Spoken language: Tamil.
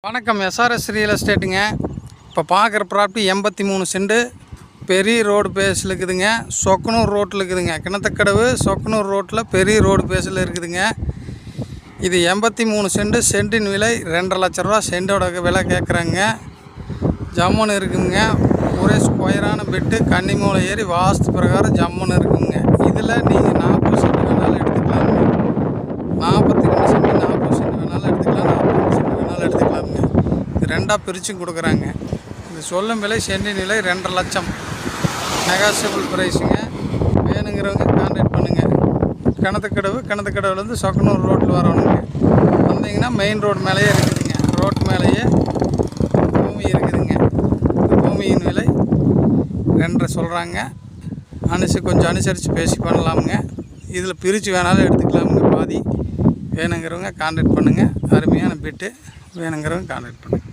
வணக்கம். எஸ்ஆர்எஸ் ரியல் எஸ்டேட்டுங்க. இப்போ பார்க்குற ப்ராப்பர்ட்டி 83 சென்ட் பெரிய ரோடு பேஸில் இருக்குதுங்க. சொக்கனூர் ரோட்டில் இருக்குதுங்க. கிணத்துக்கடவு சொக்கனூர் ரோட்டில் பெரிய ரோடு பேஸில் இருக்குதுங்க. இது 83 சென்ட். சென்ட்டின் விலை 2.5 லட்ச ரூபா சென்டோட விலை கேட்குறாங்க. ஜம்முன்னு இருக்குங்க. ஒரே ஸ்கொயரான பெட்டு கன்னிமூலை ஏறி வாஸ்து பிரகாரம் ஜம்முன்னு இருக்குங்க. இதில் நீங்கள் 40 சென்ட் வேணாலும் எடுத்துக்கலாங்க. 42 சென்ட் 40 சென்ட் வேணாலும் எடுத்துக்கலாம். 40 சென்ட் வேணாலும் எடுத்துக்கலாமுங்க. இது ரெண்டாக பிரிச்சும் கொடுக்குறாங்க. இது சொல்லும் விலை சென்டின் விலை 2.5 லட்சம். நெகாசியபிள் ப்ரைஸுங்க. வேணுங்கிறவங்க கான்டாக்ட் பண்ணுங்கள். கிணத்துக்கடவுலேருந்து சொக்கனூர் ரோட்டில் வரணுங்க. வந்தீங்கன்னா மெயின் ரோடு மேலேயே இருக்குதுங்க. ரோட்டு மேலேயே பூமி இருக்குதுங்க. இந்த பூமியின் விலை 2.5 சொல்கிறாங்க. கொஞ்சம் அனுசரித்து பேசி பண்ணலாமுங்க. இதில் பிரித்து வேணாலும் எடுத்துக்கலாமுங்க. பாதி வேணுங்கிறவங்க கான்டாக்ட் பண்ணுங்கள். அருமையான பிட்டு வேணுங்கிறவங்க கான்டாக்ட் பண்ணுங்கள்.